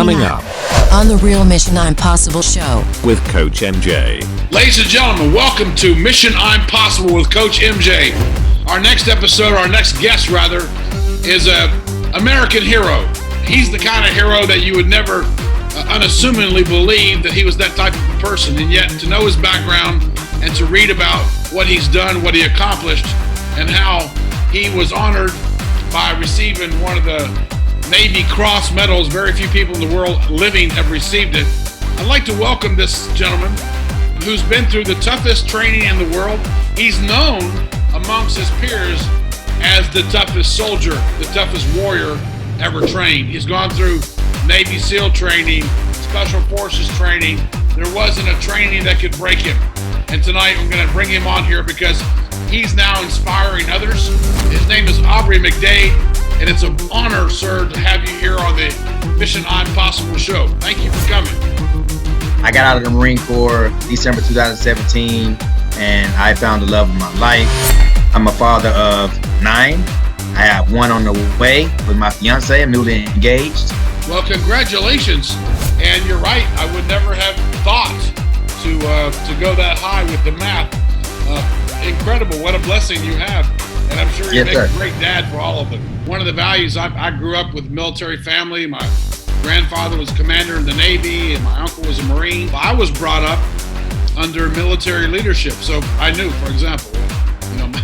Coming up on the Real Mission Impossible show with Coach MJ. Ladies and gentlemen, welcome to Mission Impossible with Coach MJ. Our next episode, our next guest rather, is an American hero. He's the kind of hero that you would never unassumingly believe that he was that type of person, and yet to know his background and to read about what he's done, what he accomplished, and how he was honored by receiving one of the Navy Cross medals. Very few people in the world living have received it. I'd like to welcome this gentleman who's been through the toughest training in the world. He's known amongst his peers as the toughest soldier, the toughest warrior ever trained. He's gone through Navy SEAL training, Special Forces training. There wasn't a training that could break him. And tonight I'm going to bring him on here because he's now inspiring others. His name is Aubrey Mcdade, and it's an honor, sir, to have you here on the Mission Impossible show. Thank you for coming. I got out of the Marine Corps December 2017, and I found the love of my life. I'm a father of 9. I have one on the way with my fiance. I'm newly engaged. Well, congratulations. And you're right, I would never have thought to go that high with the math. Incredible, what a blessing you have. And I'm sure you make a great dad for all of them. One of the values, I grew up with a military family. My grandfather was commander in the Navy, and my uncle was a Marine. I was brought up under military leadership. So I knew, for example,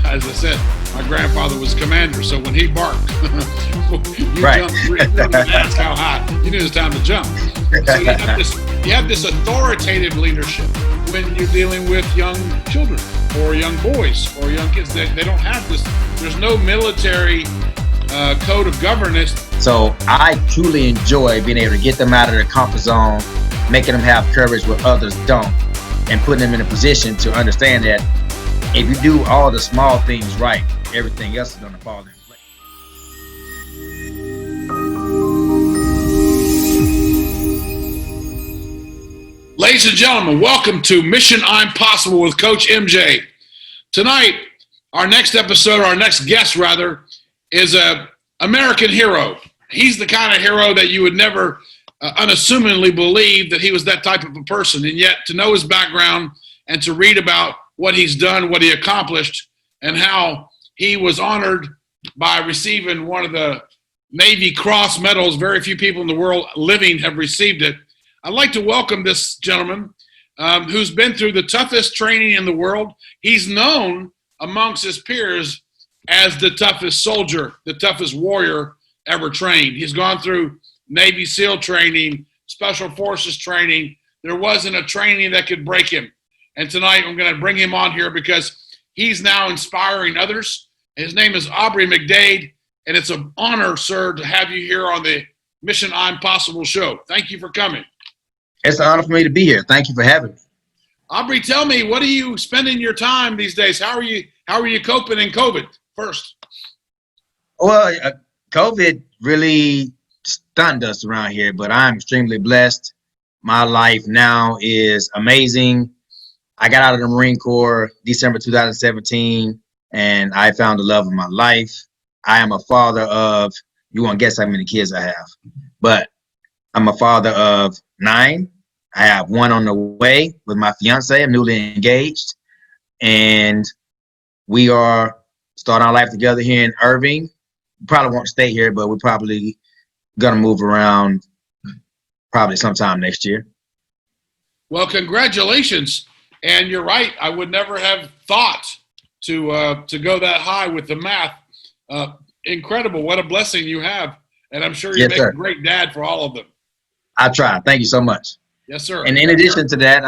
as I said, my grandfather was commander. So when he barked, you jumped 3 feet and asked how high. You knew it was time to jump. So you have this authoritative leadership when you're dealing with young children or young boys or young kids. They don't have this. There's no military code of governance. So I truly enjoy being able to get them out of their comfort zone, making them have courage where others don't, and putting them in a position to understand that if you do all the small things right, everything else is going to fall in place. Ladies and gentlemen, welcome to Mission Impossible with Coach MJ. Tonight, our next episode, our next guest rather, is an American hero. He's the kind of hero that you would never unassumingly believe that he was that type of a person, and yet to know his background and to read about what he's done, what he accomplished, and how he was honored by receiving one of the Navy Cross medals. Very few people in the world living have received it. I'd like to welcome this gentleman who's been through the toughest training in the world. He's known amongst his peers as the toughest soldier, the toughest warrior ever trained. He's gone through Navy SEAL training, Special Forces training. There wasn't a training that could break him. And tonight I'm going to bring him on here because he's now inspiring others. His name is Aubrey Mcdade, and it's an honor, sir, to have you here on the Mission Impossible show. Thank you for coming. It's an honor for me to be here. Thank you for having me. Aubrey, tell me, what are you spending your time these days? How are you coping in COVID first? Well, COVID really stunned us around here, but I'm extremely blessed. My life now is amazing. I got out of the Marine Corps December 2017, and I found the love of my life. I am a father of, you won't guess how many kids I have, but I'm a father of 9. I have one on the way with my fiance. I'm newly engaged, and we are starting our life together here in Irving. We probably won't stay here, but we're probably gonna move around probably sometime next year. Well, congratulations. And you're right, I would never have thought to go that high with the math. Incredible, what a blessing you have. And I'm sure you make a great dad for all of them. I try. Thank you so much. Yes, sir. And in addition to that,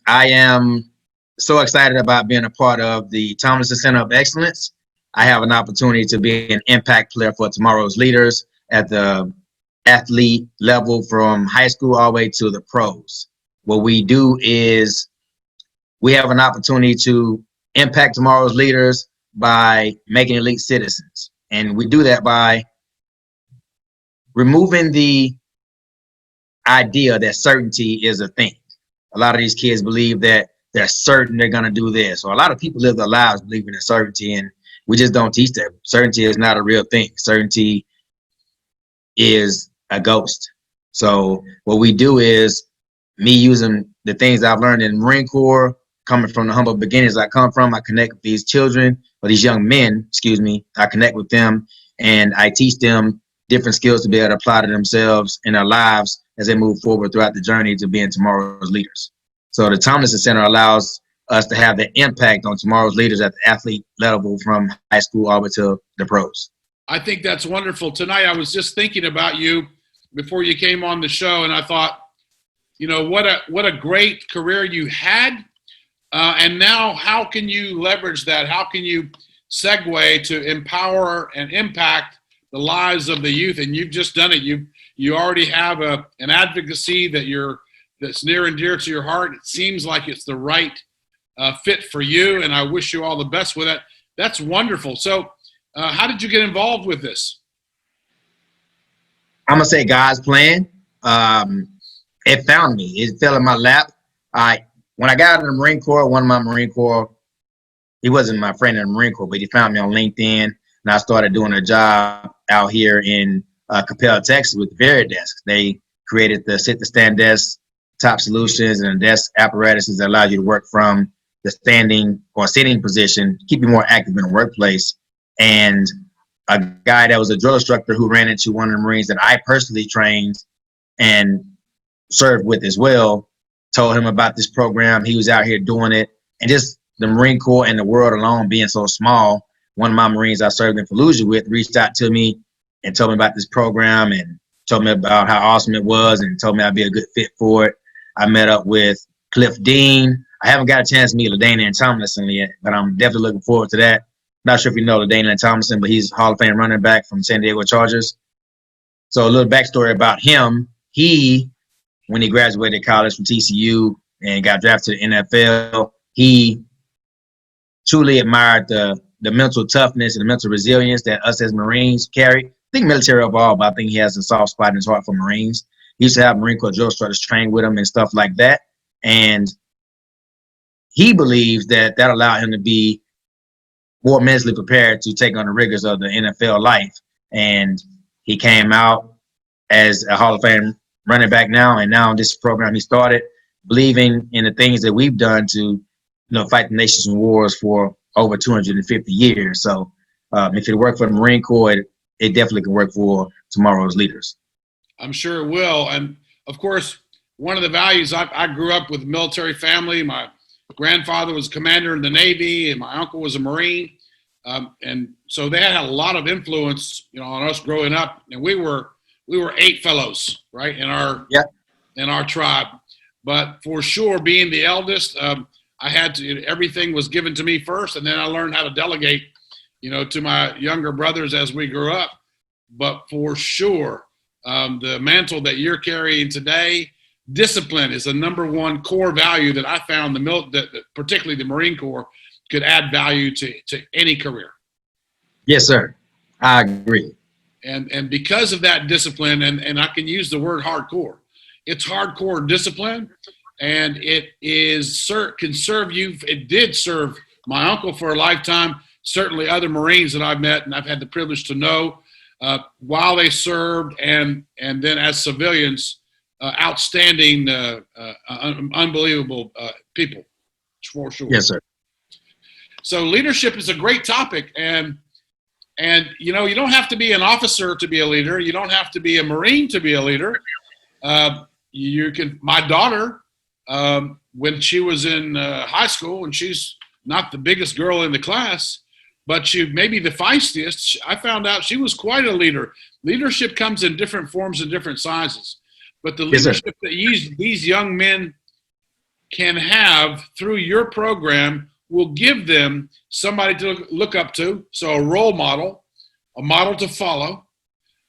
I am so excited about being a part of the Tomlinson Center of Excellence. I have an opportunity to be an impact player for tomorrow's leaders at the athlete level from high school all the way to the pros. What we do is we have an opportunity to impact tomorrow's leaders by making elite citizens. And we do that by removing the idea that certainty is a thing. A lot of these kids believe that they're certain they're going to do this. Or a lot of people live their lives believing in certainty, and we just don't teach that. Certainty is not a real thing. Certainty is a ghost. So what we do is me using the things I've learned in the Marine Corps, coming from the humble beginnings I come from, I connect with these children, or these young men, excuse me, I connect with them, and I teach them different skills to be able to apply to themselves in their lives as they move forward throughout the journey to being tomorrow's leaders. So the Tomlinson Center allows us to have the impact on tomorrow's leaders at the athlete level from high school all the way to the pros. I think that's wonderful. Tonight, I was just thinking about you before you came on the show, and I thought, you know, what a great career you had. And now how can you leverage that? How can you segue to empower and impact the lives of the youth? And you've just done it. You already have an advocacy that's near and dear to your heart. It seems like it's the right fit for you, and I wish you all the best with it. That's wonderful. So how did you get involved with this? I'm going to say God's plan. It found me. It fell in my lap. When I got out of the Marine Corps, one of my Marine Corps, he wasn't my friend in the Marine Corps, but he found me on LinkedIn, and I started doing a job out here in Capel, Texas with Veridesk. They created the sit-to-stand desk, top solutions, and desk apparatuses that allow you to work from the standing or sitting position, keep you more active in the workplace. And a guy that was a drill instructor who ran into one of the Marines that I personally trained and served with as well, told him about this program. He was out here doing it. And just the Marine Corps and the world alone being so small, one of my Marines I served in Fallujah with reached out to me and told me about this program and told me about how awesome it was and told me I'd be a good fit for it. I met up with Cliff Dean. I haven't got a chance to meet LaDaina and Tomlinson yet, but I'm definitely looking forward to that. Not sure if you know LaDaina and Tomlinson, but he's Hall of Fame running back from San Diego Chargers. So a little backstory about him. When he graduated college from TCU and got drafted to the NFL, he truly admired the mental toughness and the mental resilience that us as Marines carry. I think military overall, but I think he has a soft spot in his heart for Marines. He used to have Marine Corps drill instructors train with him and stuff like that. And he believes that allowed him to be more mentally prepared to take on the rigors of the NFL life. And he came out as a Hall of Fame running back now, and now this program he started, believing in the things that we've done to, fight the nation's wars for over 250 years. So if it worked for the Marine Corps, it definitely can work for tomorrow's leaders. I'm sure it will. And of course, one of the values, I grew up with a military family. My grandfather was commander in the Navy, and my uncle was a Marine. And so they had a lot of influence, on us growing up. And we were 8 fellows, right, in our tribe. But for sure, being the eldest, I had to. Everything was given to me first, and then I learned how to delegate, to my younger brothers as we grew up. But for sure, the mantle that you're carrying today, discipline is the number one core value that I found particularly the Marine Corps could add value to any career. Yes, sir. I agree. And because of that discipline, and I can use the word hardcore, it's hardcore discipline, and it can serve you. It did serve my uncle for a lifetime, certainly other Marines that I've met and I've had the privilege to know while they served, and then as civilians, outstanding, unbelievable people, for sure. Yes, sir. So leadership is a great topic, and you don't have to be an officer to be a leader. You don't have to be a Marine to be a leader. My daughter, when she was in high school, and she's not the biggest girl in the class, but she may be the feistiest, I found out she was quite a leader. Leadership comes in different forms and different sizes. But the leadership that these young men can have through your program will give them somebody to look up to, so a role model, a model to follow.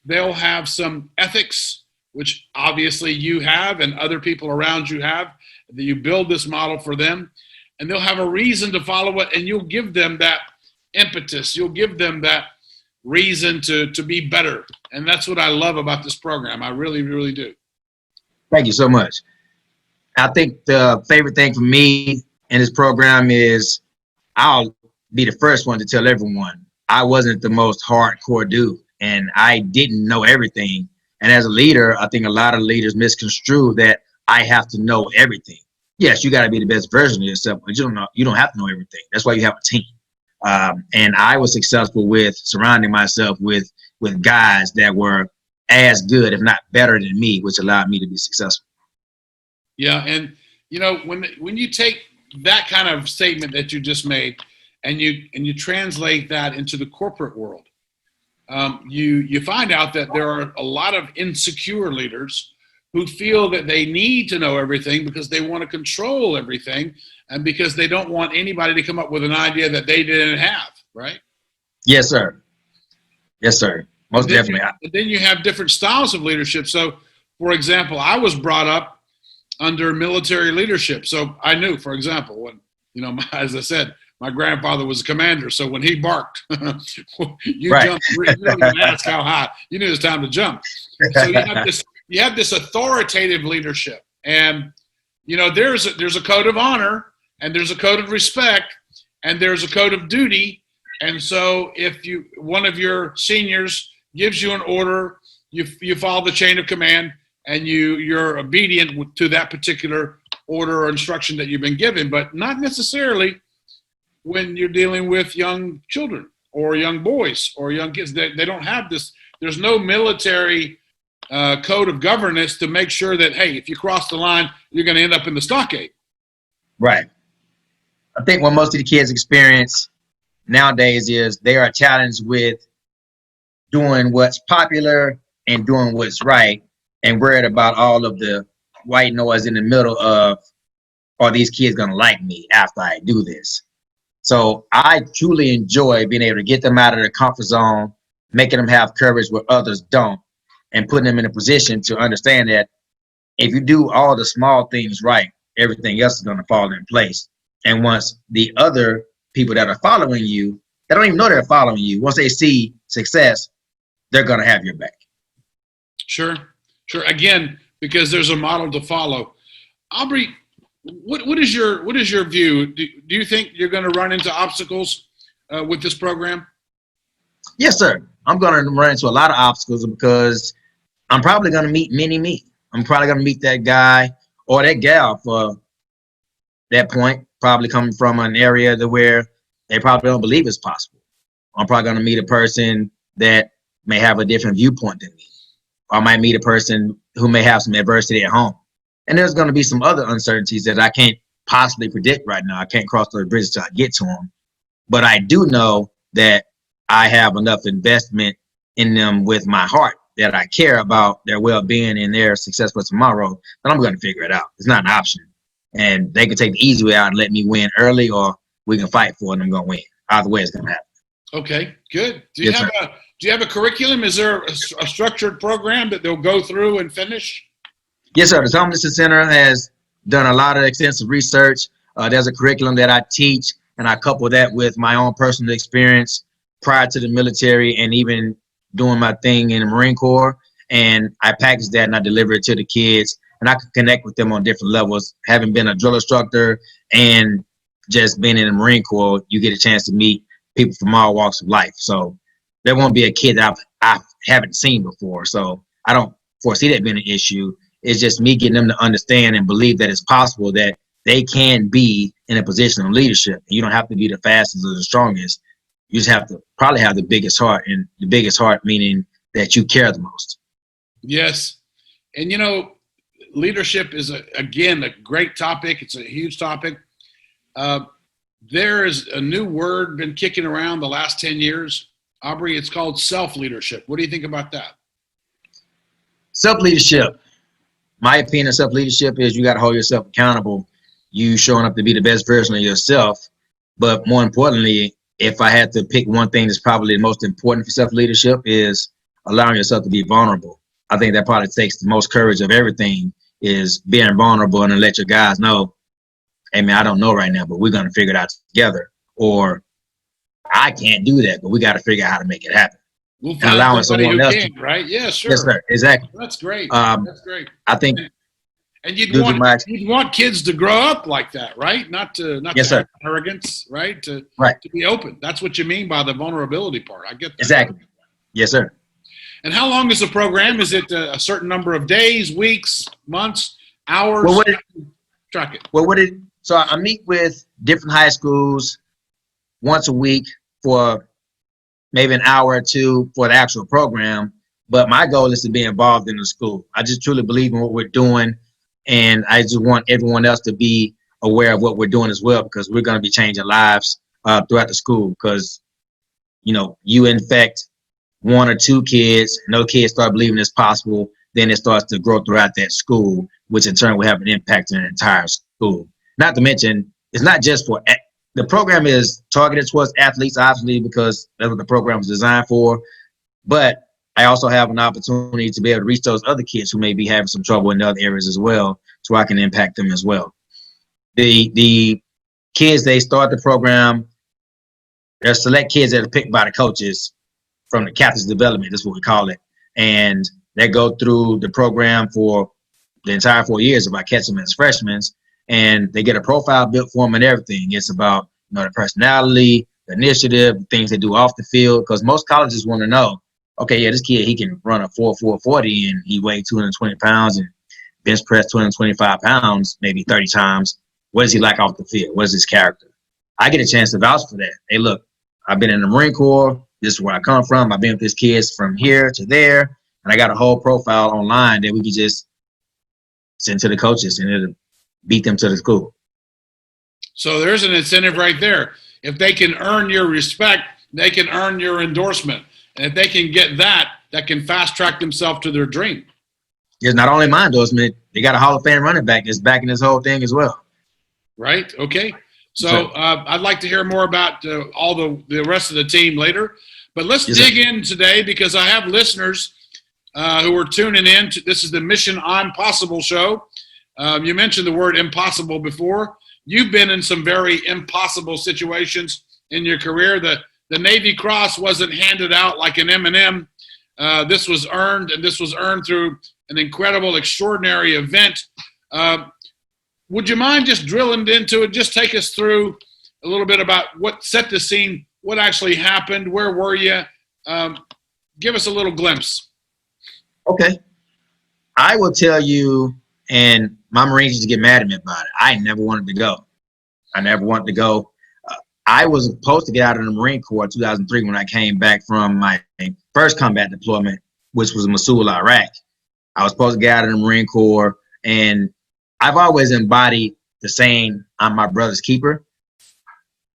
They'll have some ethics, which obviously you have and other people around you have, that you build this model for them, and they'll have a reason to follow it, and you'll give them that impetus. You'll give them that reason to be better, and that's what I love about this program. I really, really do. Thank you so much. I think the favorite thing for me in this program is I'll be the first one to tell everyone I wasn't the most hardcore dude, and I didn't know everything And as a leader, I think a lot of leaders misconstrue that I have to know everything. Yes, you got to be the best version of yourself, but you don't have to know everything. That's why you have a team. And I was successful with surrounding myself with guys that were as good, if not better than me, which allowed me to be successful. Yeah, and when you take that kind of statement that you just made, and you translate that into the corporate world, you find out that there are a lot of insecure leaders who feel that they need to know everything because they want to control everything, and because they don't want anybody to come up with an idea that they didn't have, right? Yes, sir. Yes, sir. Most definitely. Then you have different styles of leadership. So, for example, I was brought up under military leadership. So I knew, for example, when, as I said, my grandfather was a commander. So when he barked, you jumped. You don't even ask how high. You knew it was time to jump. So you have this authoritative leadership. And, there's a code of honor, and there's a code of respect, and there's a code of duty. And so if one of your seniors gives you an order, you follow the chain of command, and you're obedient to that particular order or instruction that you've been given, but not necessarily when you're dealing with young children or young boys or young kids. They don't have this. There's no military code of governance to make sure that, hey, if you cross the line, you're going to end up in the stockade. Right. I think what most of the kids experience nowadays is they are challenged with doing what's popular and doing what's right, and worried about all of the white noise in the middle of, are these kids going to like me after I do this? So I truly enjoy being able to get them out of their comfort zone, making them have courage where others don't, and putting them in a position to understand that if you do all the small things right, everything else is going to fall in place. And once the other people that are following you, they don't even know they're following you, once they see success, they're going to have your back. Sure. Again, because there's a model to follow. Aubrey, what is your view? Do you think you're going to run into obstacles with this program? Yes, sir. I'm going to run into a lot of obstacles because I'm probably going to meet me. I'm probably going to meet that guy or that gal for that point, probably coming from an area where they probably don't believe it's possible. I'm probably going to meet a person that may have a different viewpoint than me. Or I might meet a person who may have some adversity at home. And there's going to be some other uncertainties that I can't possibly predict right now. I can't cross those bridges till I get to them. But I do know that I have enough investment in them with my heart that I care about their well-being and their success for tomorrow, that I'm going to figure it out. It's not an option. And they can take the easy way out and let me win early, or we can fight for it and I'm going to win. Either way, it's going to happen. Okay, good. Do you have a curriculum? Is there a structured program that they'll go through and finish? Yes, sir. The Homelessness Center has done a lot of extensive research. There's a curriculum that I teach, and I couple that with my own personal experience prior to the military and even doing my thing in the Marine Corps. And I package that and I deliver it to the kids, and I can connect with them on different levels. Having been a drill instructor and just being in the Marine Corps, you get a chance to meet people from all walks of life. So there won't be a kid that I haven't seen before. So I don't foresee that being an issue. It's just me getting them to understand and believe that it's possible that they can be in a position of leadership. You don't have to be the fastest or the strongest. You just have to probably have the biggest heart, and the biggest heart meaning that you care the most. Yes. And, leadership is, again, a great topic. It's a huge topic. There is a new word been kicking around the last 10 years. Aubrey, it's called self-leadership. What do you think about that? Self-leadership. My opinion of self-leadership is you got to hold yourself accountable. You showing up to be the best version of yourself. But more importantly, if I had to pick one thing that's probably the most important for self-leadership, is allowing yourself to be vulnerable. I think that probably takes the most courage of everything, is being vulnerable and then let your guys know, hey, man, I don't know right now, but we're going to figure it out together. Or I can't do that, but we got to figure out how to make it happen. We'll find allowing someone else to, right? Yeah, sure. Yes, sir. Exactly. That's great. That's great. I think. And you'd want kids to grow up like that, right? Not to have arrogance, right? To be open. That's what you mean by the vulnerability part. I get that. Exactly. Yes, sir. And how long is the program? Is it a certain number of days, weeks, months, hours? Well, Track it. Well, so I meet with different high schools once a week for maybe an hour or two for the actual program. But my goal is to be involved in the school. I just truly believe in what we're doing, and I just want everyone else to be aware of what we're doing as well, because we're going to be changing lives throughout the school. Because, you infect one or two kids, and those kids start believing it's possible, then it starts to grow throughout that school, which in turn will have an impact on the entire school. Not to mention, it's not just for the program is targeted towards athletes, obviously, because that's what the program was designed for. But I also have an opportunity to be able to reach those other kids who may be having some trouble in other areas as well, so I can impact them as well. The kids, they start the program, there's select kids that are picked by the coaches from the captain's development, that's what we call it. And they go through the program for the entire 4 years if I catch them as freshmen, and they get a profile built for them and everything. It's about their personality, the initiative, things they do off the field, because most colleges want to know, okay, yeah, this kid, he can run a 4.40 and he weighs 220 pounds and bench press 225 pounds, maybe 30 times. What is he like off the field? What is his character? I get a chance to vouch for that. Hey, look, I've been in the Marine Corps. This is where I come from. I've been with these kids from here to there. And I got a whole profile online that we can just send to the coaches and it'll beat them to the school. So there's an incentive right there. If they can earn your respect, they can earn your endorsement. And if they can get that can fast track themselves to their dream. It's not only my endorsement, they got a Hall of Fame running back that's backing this whole thing as well. Right. Okay. So I'd like to hear more about all the rest of the team later. But let's dig in today, because I have listeners who are tuning in. This is the Mission I'm Possible show. You mentioned the word impossible before. You've been in some very impossible situations in your career. The Navy Cross wasn't handed out like an M&M. This was earned, and this was earned through an incredible, extraordinary event. Would you mind just drilling into it? Just take us through a little bit about what set the scene, what actually happened, where were you? Give us a little glimpse. Okay. I will tell you, and my Marines used to get mad at me about it. I never wanted to go. I was supposed to get out of the Marine Corps in 2003 when I came back from my first combat deployment, which was Mosul, Iraq. I was supposed to get out of the Marine Corps, and I've always embodied the saying, I'm my brother's keeper.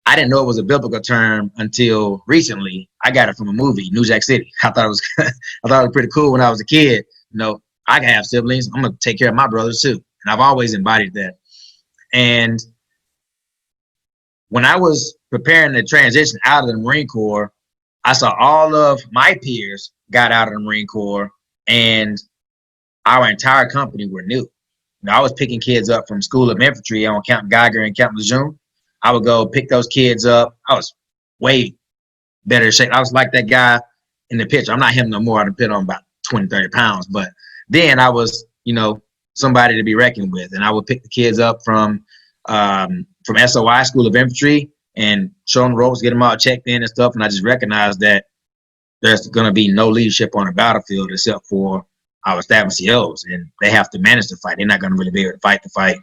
I didn't know it was a biblical term until recently. I got it from a movie, New Jack City. I thought it was pretty cool when I was a kid. I can have siblings. I'm going to take care of my brothers too. And I've always embodied that. And when I was preparing to transition out of the Marine Corps, I saw all of my peers got out of the Marine Corps, and our entire company were new. I was picking kids up from School of Infantry on Camp Geiger and Camp Lejeune. I would go pick those kids up. I was way better shape. I was like that guy in the picture. I'm not him no more. I'd put on about 20, 30 pounds. But then I was, somebody to be reckoned with. And I would pick the kids up from SOI, School of Infantry, and show them the ropes, get them all checked in and stuff. And I just recognized that there's going to be no leadership on the battlefield except for our staff and COs, and they have to manage the fight. They're not going to really be able to fight the fight.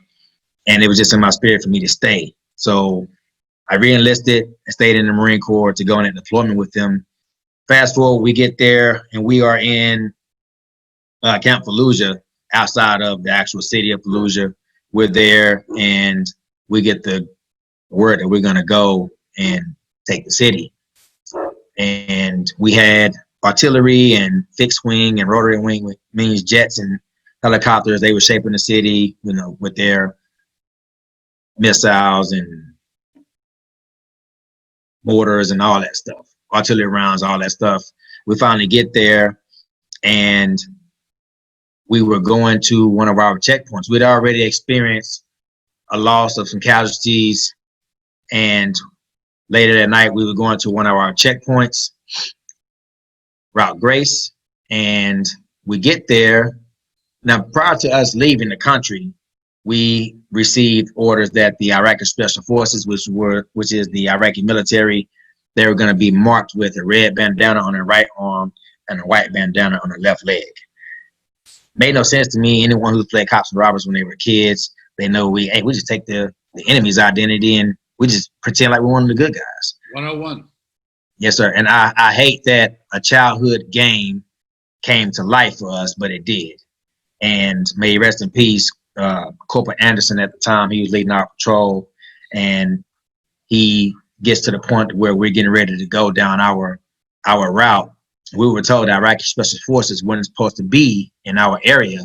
And it was just in my spirit for me to stay. So I re-enlisted and stayed in the Marine Corps to go on that deployment with them. Fast forward, we get there, and we are in Camp Fallujah, outside of the actual city of Fallujah. We're there, and we get the word that we're going to go and take the city. And we had artillery and fixed wing and rotary wing, which means jets and helicopters. They were shaping the city, with their missiles and mortars and all that stuff, artillery rounds, all that stuff. We finally get there, and we were going to one of our checkpoints. We'd already experienced a loss of some casualties, and later that night we were going to one of our checkpoints, Route Grace, and we get there. Now, prior to us leaving the country, we received orders that the Iraqi Special Forces, which is the Iraqi military, they were going to be marked with a red bandana on their right arm and a white bandana on her left leg. Made no sense to me. Anyone who played cops and robbers when they were kids, they know we just take the enemy's identity and we just pretend like we're one of the good guys. 101. Yes, sir. And I hate that a childhood game came to life for us, but it did. And may he rest in peace, Corporal Anderson at the time, he was leading our patrol, and he gets to the point where we're getting ready to go down our route. We were told that Iraqi Special Forces weren't supposed to be in our area.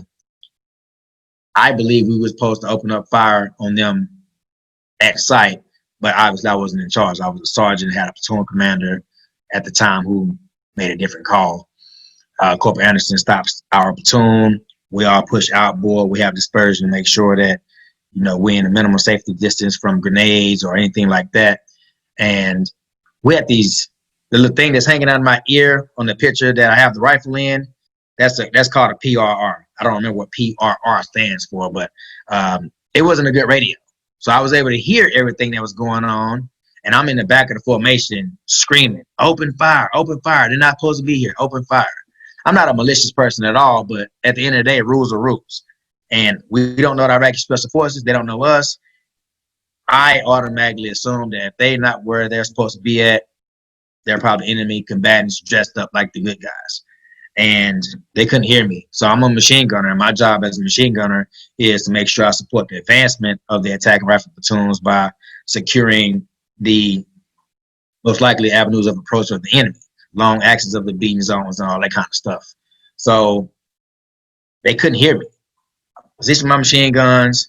I believe we were supposed to open up fire on them at sight, but obviously I wasn't in charge. I was a sergeant, had a platoon commander at the time who made a different call. Corporal Anderson stops our platoon. We all push outboard. We have dispersion to make sure that, we're in a minimum safety distance from grenades or anything like that. And we had the little thing that's hanging out of my ear on the picture that I have the rifle in. That's called a PRR. I don't remember what PRR stands for, but it wasn't a good radio. So I was able to hear everything that was going on, and I'm in the back of the formation screaming, open fire, open fire. They're not supposed to be here, open fire. I'm not a malicious person at all, but at the end of the day, rules are rules. And we don't know the Iraqi Special Forces. They don't know us. I automatically assume that if they're not where they're supposed to be at, they're probably enemy combatants dressed up like the good guys. And they couldn't hear me. So I'm a machine gunner, and my job as a machine gunner is to make sure I support the advancement of the attacking rifle platoons by securing the most likely avenues of approach of the enemy, long axes of the beating zones and all that kind of stuff. So they couldn't hear me. Position my machine guns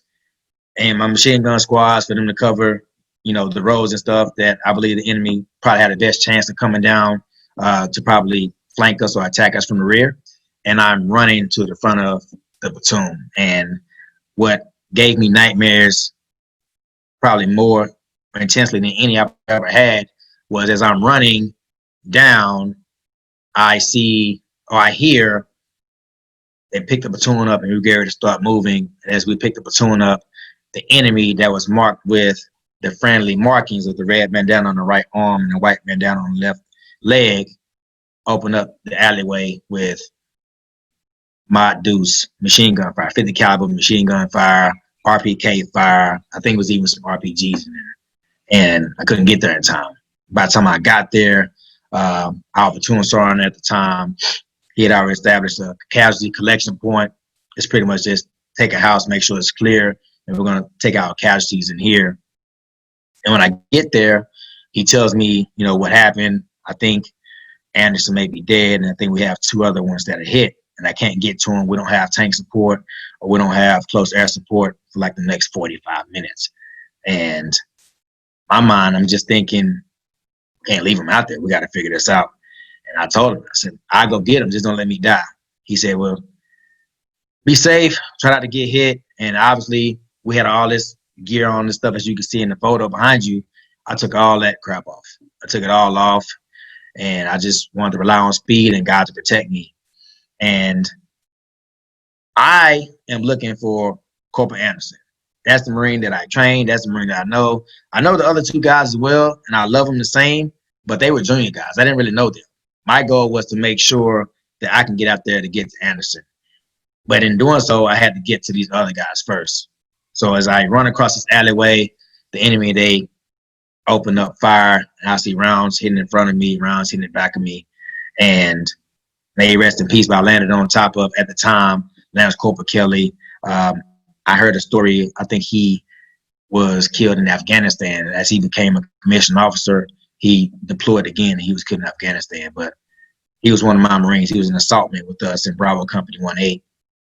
and my machine gun squads for them to cover, the roads and stuff that I believe the enemy probably had the best chance of coming down to probably flank us or attack us from the rear. And I'm running to the front of the platoon. And what gave me nightmares probably more intensely than any I've ever had was as I'm running down, I hear they pick the platoon up and we're ready to start moving. And as we pick the platoon up, the enemy that was marked with the friendly markings of the red bandana on the right arm and the white bandana on the left leg opened up the alleyway with mod deuce machine gun fire, 50 caliber machine gun fire, RPK fire. I think it was even some RPGs in there. And I couldn't get there in time. By the time I got there, our platoon sergeant at the time, he had already established a casualty collection point. It's pretty much just take a house, make sure it's clear, and we're going to take out casualties in here. And when I get there, he tells me, what happened. I think Anderson may be dead, and I think we have 2 other ones that are hit, and I can't get to him. We don't have tank support, or we don't have close air support for like the next 45 minutes. And my mind, I'm just thinking, can't leave him out there. We got to figure this out. And I told him, I said, I'll go get him. Just don't let me die. He said, well, be safe. Try not to get hit. And obviously, we had all this gear on and stuff, as you can see in the photo behind you. I took all that crap off. I took it all off. And I just wanted to rely on speed and God to protect me. And I am looking for Corporal Anderson. That's the Marine that I trained. That's the Marine that I know. I know the other 2 guys as well, and I love them the same, but they were junior guys. I didn't really know them. My goal was to make sure that I can get out there to get to Anderson. But in doing so, I had to get to these other guys first. So as I run across this alleyway, the enemy, they open up fire, and I see rounds hitting in front of me, rounds hitting in the back of me. And may he rest in peace, but I landed on top of, at the time, Lance Corporal Kelly. I heard a story. I think he was killed in Afghanistan. As he became a commissioned officer, he deployed again, and he was killed in Afghanistan. But he was one of my Marines. He was an assaultman with us in Bravo Company 1-8.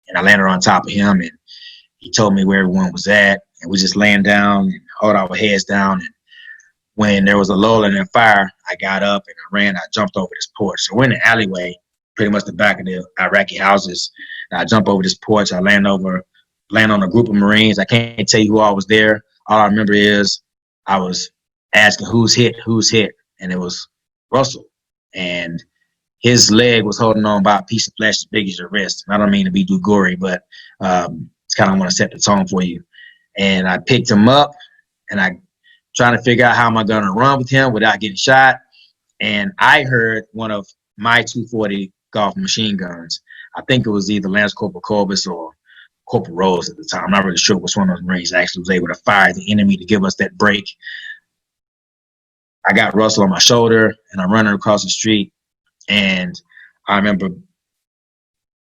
And I landed on top of him, and he told me where everyone was at. And we just laying down and hold our heads down. And when there was a lull in the fire, I got up and I ran. I jumped over this porch. So we're in the alleyway, pretty much the back of the Iraqi houses. And I jump over this porch. I land on a group of Marines. I can't tell you who all was there. All I remember is I was asking who's hit, and it was Russell. And his leg was holding on by a piece of flesh as big as your wrist. And I don't mean to be too gory, but it's kind of want to set the tone for you. And I picked him up, and I trying to figure out how am I going to run with him without getting shot. And I heard one of my 240 off machine guns. I think it was either Lance Corporal Corbus or Corporal Rose at the time. I'm not really sure which one of those Marines actually was able to fire the enemy to give us that break. I got Russell on my shoulder, and I'm running across the street, and I remember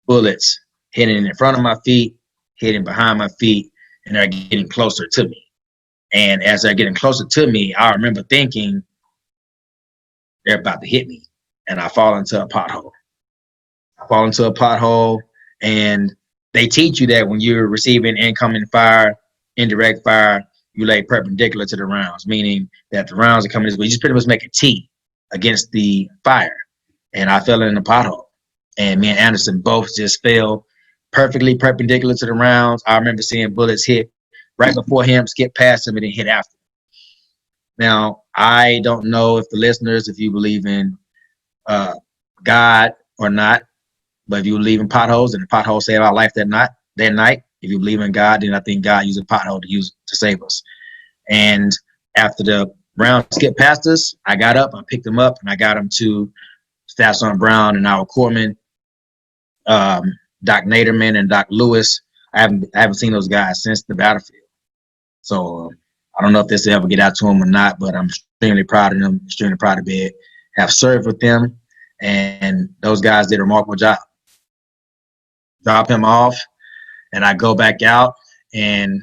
bullets hitting in front of my feet, hitting behind my feet, and they're getting closer to me. And as they're getting closer to me, I remember thinking they're about to hit me, and I fall into a pothole. And they teach you that when you're receiving incoming fire, indirect fire, you lay perpendicular to the rounds, meaning that the rounds are coming this way. You just pretty much make a T against the fire. And I fell in the pothole. And me and Anderson both just fell perfectly perpendicular to the rounds. I remember seeing bullets hit right before him, skip past him, and then hit after. Now, I don't know if the listeners, if you believe in God or not, but if you believe in potholes and the potholes saved our life that night, if you believe in God, then I think God used a pothole to save us. And after the round skipped past us, I got up, I picked him up, and I got him to Staff Sergeant Brown and our corpsman, Doc Naderman and Doc Lewis. I haven't seen those guys since the battlefield. So I don't know if this will ever get out to them or not, but I'm extremely proud of them, extremely proud to have served with them. And those guys did a remarkable job. Drop him off, and I go back out, and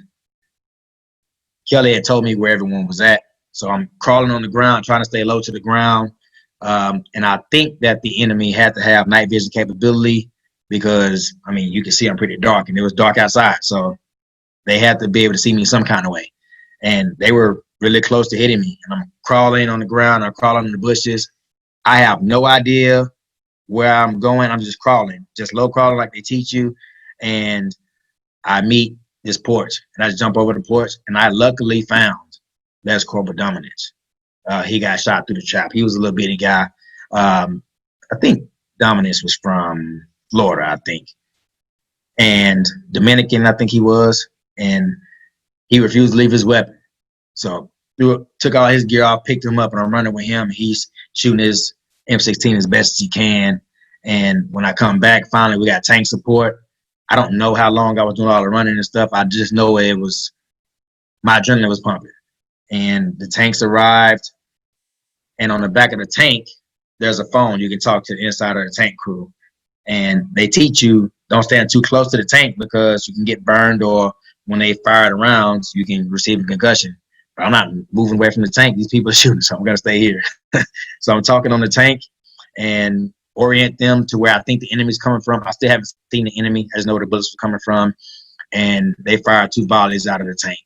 Kelly had told me where everyone was at. So I'm crawling on the ground, trying to stay low to the ground. And I think that the enemy had to have night vision capability because, I mean, you can see I'm pretty dark, and it was dark outside. So they had to be able to see me some kind of way. And they were really close to hitting me. And I'm crawling on the ground. I'm crawling in the bushes. I have no idea where I'm going. I'm just crawling, just low crawling like they teach you. And I meet this porch, and I just jump over the porch, and I luckily found That's Corporal Dominance. He got shot through the trap. He was a little bitty guy. I think Dominance was from Florida, I think. And Dominican, I think he was. And he refused to leave his weapon. So took all his gear off, picked him up, and I'm running with him. He's shooting his M16 as best as he can. And when I come back, finally, we got tank support. I don't know how long I was doing all the running and stuff. I just know my adrenaline was pumping. And the tanks arrived. And on the back of the tank, there's a phone. You can talk to the inside of the tank crew. And they teach you, don't stand too close to the tank because you can get burned, or when they fire the rounds, you can receive a concussion. But I'm not moving away from the tank. These people are shooting, so I'm going to stay here. So I'm talking on the tank and orient them to where I think the enemy's coming from. I still haven't seen the enemy. I just know where the bullets were coming from. And they fired 2 volleys out of the tank.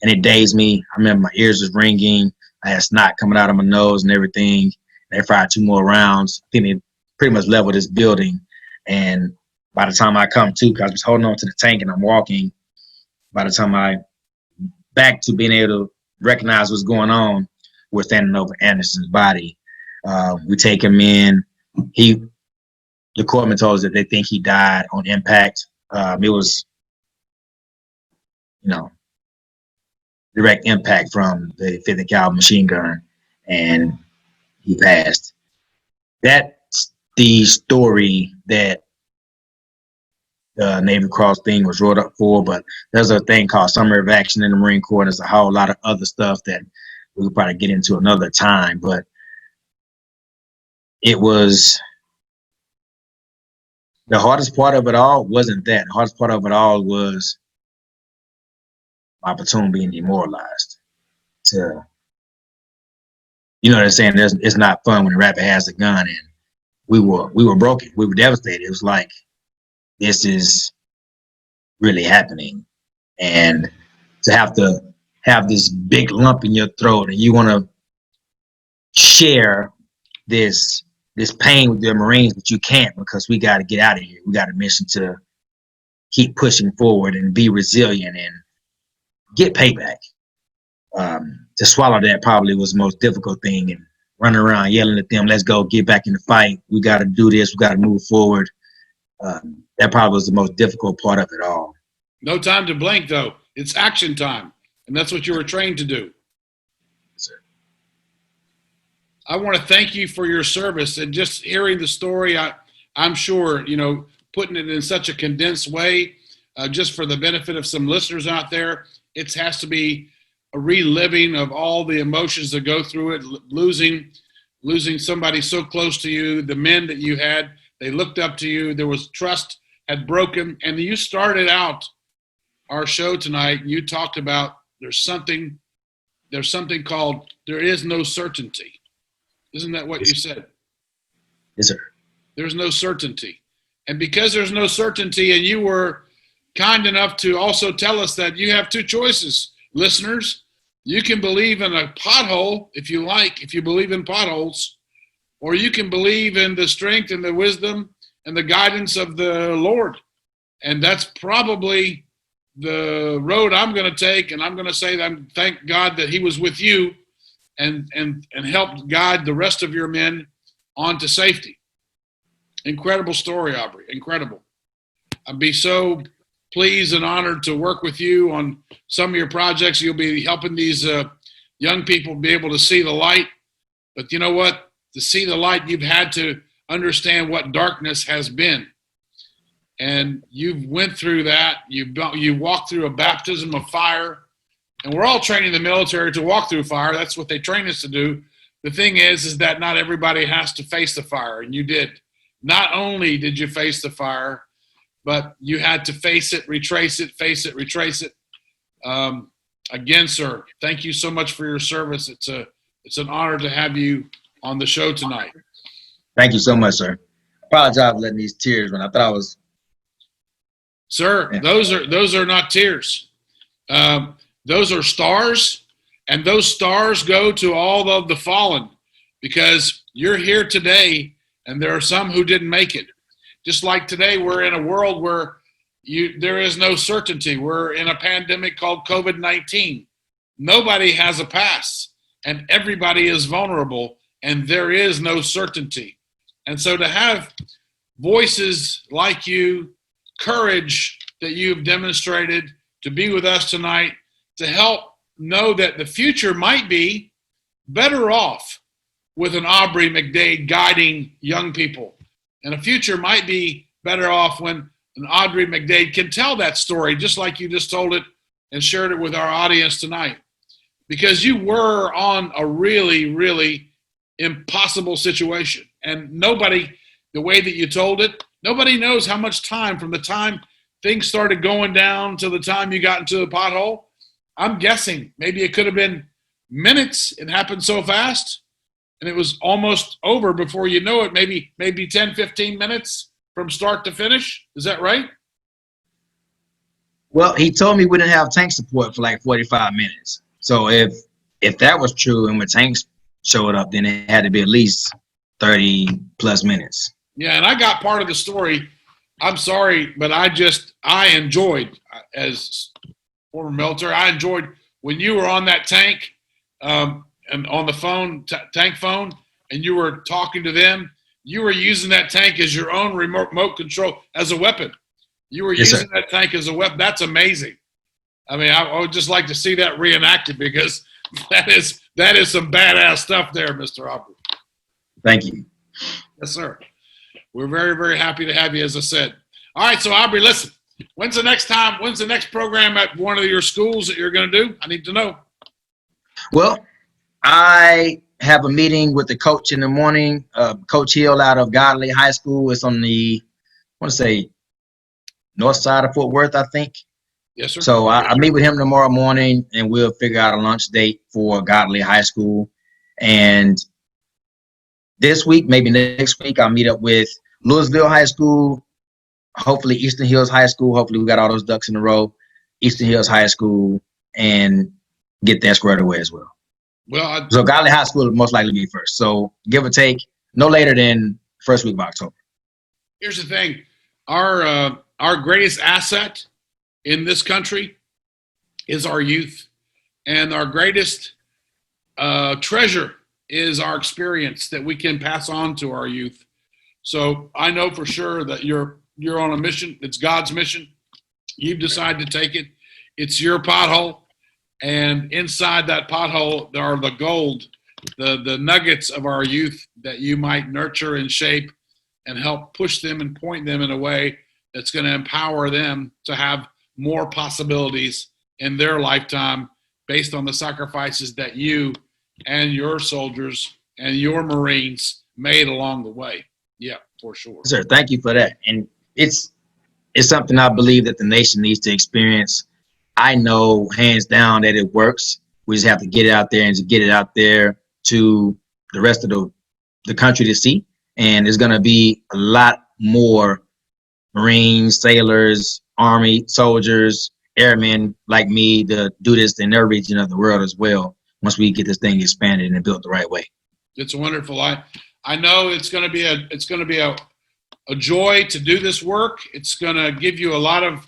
And it dazed me. I remember my ears was ringing. I had snot coming out of my nose and everything. They fired 2 more rounds. I think they pretty much leveled this building. And by the time I come to, because I was holding on to the tank and I'm walking, by the time I back to being able to recognize what's going on, we're standing over Anderson's body. We take him in. The corpsman told us that they think he died on impact. It was, direct impact from the 50 caliber machine gun, and he passed. That's the story that the Navy Cross thing was wrote up for, but there's a thing called Summer of Action in the Marine Corps, and there's a whole lot of other stuff that we could probably get into another time, but it was the hardest part of it all wasn't that. The hardest part of it all was my platoon being demoralized. You know what I'm saying? It's not fun when the rapper has a gun, and we were broken. We were devastated. It was like, this is really happening. And to have this big lump in your throat, and you want to share this pain with the Marines, but you can't, because we got to get out of here. We got a mission to keep pushing forward and be resilient and get payback. To swallow that probably was the most difficult thing, and running around yelling at them, let's go, get back in the fight. We got to do this. We got to move forward. That probably was the most difficult part of it all. No time to blink, though. It's action time, and that's what you were trained to do. Yes, sir. I want to thank you for your service, and just hearing the story, I'm sure, putting it in such a condensed way, just for the benefit of some listeners out there, it has to be a reliving of all the emotions that go through it, losing somebody so close to you, the men that you had, they looked up to you, there was trust had broken, and you started out our show tonight, you talked about there's something called there is no certainty. Isn't that what you said? Yes, sir. There's no certainty. And because there's no certainty, and you were kind enough to also tell us that you have two choices, listeners. You can believe in a pothole if you like, if you believe in potholes, or you can believe in the strength and the wisdom and the guidance of the Lord. And that's probably the road I'm going to take, and I'm going to say that thank God that he was with you and helped guide the rest of your men onto safety. Incredible story, Aubrey. Incredible. I'd be so pleased and honored to work with you on some of your projects. You'll be helping these young people be able to see the light. But you know what? To see the light, you've had to understand what darkness has been. And you've went through that. You walked through a baptism of fire. And we're all training the military to walk through fire. That's what they train us to do. The thing is that not everybody has to face the fire, and you did. Not only did you face the fire, but you had to face it, retrace it, face it, retrace it. Again, sir, thank you so much for your service. It's an honor to have you on the show tonight. Thank you so much, sir. Apologize for letting these tears run. I thought I was. Sir, yeah. Those are not tears. Those are stars, and those stars go to all of the fallen, because you're here today, and there are some who didn't make it. Just like today, we're in a world where there is no certainty. We're in a pandemic called COVID-19. Nobody has a pass, and everybody is vulnerable, and there is no certainty. And so to have voices like you, courage that you've demonstrated to be with us tonight, to help know that the future might be better off with an Aubrey Mcdade guiding young people. And the future might be better off when an Aubrey Mcdade can tell that story, just like you just told it and shared it with our audience tonight. Because you were on a really, really impossible situation. And nobody, the way that you told it, nobody knows how much time from the time things started going down to the time you got into the pothole. I'm guessing maybe it could have been minutes. It happened so fast. And it was almost over before you know it, maybe 10, 15 minutes from start to finish. Is that right? Well, he told me we didn't have tank support for like 45 minutes. So if that was true and when tanks showed up, then it had to be at least 30 plus minutes. Yeah, and I got part of the story. I'm sorry, but I enjoyed, as former military, I enjoyed when you were on that tank and on the phone, tank phone, and you were talking to them. You were using that tank as your own remote control, as a weapon. You were using that tank as a weapon. That's amazing. I mean, I would just like to see that reenacted, because that is some badass stuff there, Mr. Aubrey. Thank you. Yes, sir. We're very, very happy to have you, as I said. All right, so Aubrey, listen, when's the next program at one of your schools that you're going to do? I need to know. Well, I have a meeting with the coach in the morning, Coach Hill out of Godly High School. It's on the, I want to say, north side of Fort Worth, I think. Yes, sir. So I meet with him tomorrow morning, and we'll figure out a lunch date for Godly High School. And this week, maybe next week, I'll meet up with Louisville High School, hopefully Eastern Hills High School. Hopefully we got all those ducks in a row. Eastern Hills High School, and get that squared away as well. Well, so Godly High School will most likely be first. So give or take, no later than first week of October. Here's the thing. Our greatest asset in this country is our youth. And our greatest treasure is our experience that we can pass on to our youth. So I know for sure that you're on a mission. It's God's mission. You've decided to take it. It's your pothole. And inside that pothole, there are the gold, the nuggets of our youth that you might nurture and shape and help push them and point them in a way that's going to empower them to have more possibilities in their lifetime based on the sacrifices that you and your soldiers and your Marines made along the way. Yeah, for sure. Sir, thank you for that. And it's something I believe that the nation needs to experience. I know hands down that it works. We just have to get it out there and to get it out there to the rest of the country to see. And there's going to be a lot more Marines, sailors, Army, soldiers, airmen like me to do this in their region of the world as well once we get this thing expanded and built the right way. It's wonderful. I know it's going to be a joy to do this work. It's going to give you a lot of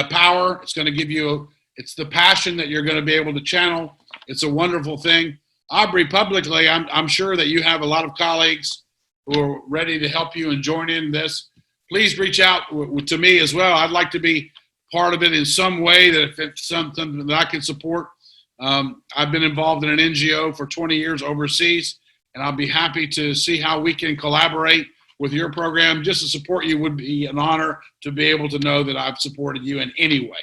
power. It's going to give you it's the passion that you're going to be able to channel. It's a wonderful thing. Aubrey, publicly, I'm sure that you have a lot of colleagues who are ready to help you and join in this. Please reach out to me as well. I'd like to be part of it in some way, that if it's something that I can support. I've been involved in an NGO for 20 years overseas, and I'll be happy to see how we can collaborate with your program. Just to support you would be an honor, to be able to know that I've supported you in any way.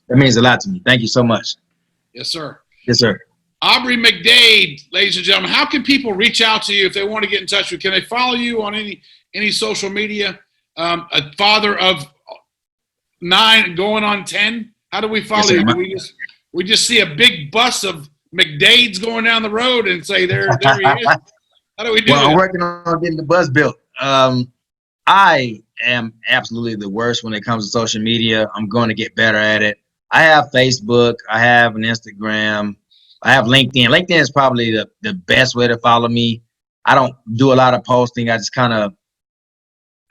That means a lot to me. Thank you so much. Yes, sir. Yes, sir. Aubrey Mcdade, ladies and gentlemen, how can people reach out to you if they want to get in touch with you? Can they follow you on any social media? A father of 9 going on 10. How do we follow you? Do we just see a big bus of McDades going down the road and say, there he is? How do we do that? I'm working on getting the bus built. I am absolutely the worst when it comes to social media. I'm going to get better at it. I have Facebook. I have an Instagram. I have LinkedIn. LinkedIn is probably the best way to follow me. I don't do a lot of posting. I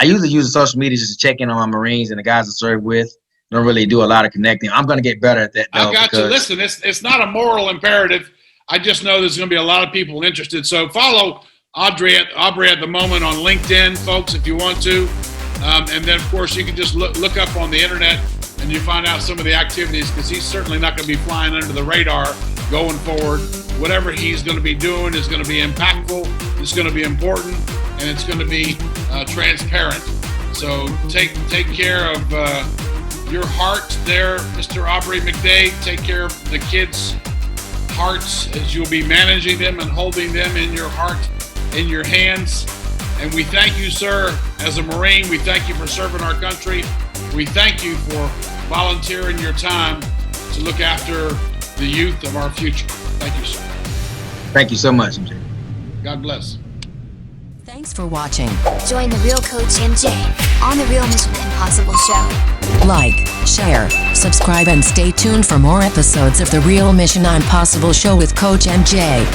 usually use the social media just to check in on my Marines and the guys I serve with. Don't really do a lot of connecting. I'm going to get better at that, though. I got you. Listen, it's not a moral imperative. I just know there's going to be a lot of people interested. So follow Aubrey at the moment on LinkedIn, folks, if you want to. And then, of course, you can just look up on the internet and you find out some of the activities, because he's certainly not going to be flying under the radar going forward. Whatever he's going to be doing is going to be impactful, it's going to be important, and it's going to be transparent. So take care of your heart there, Mr. Aubrey Mcdade. Take care of the kids' hearts as you'll be managing them and holding them in your heart, in your hands. And we thank you, sir, as a Marine. We thank you for serving our country. We thank you for volunteering your time to look after the youth of our future. Thank you, sir. Thank you so much, MJ. God bless. Thanks for watching. Join the real Coach MJ on the Real Mission Impossible show. Like, share, subscribe, and stay tuned for more episodes of the Real Mission Impossible show with Coach MJ.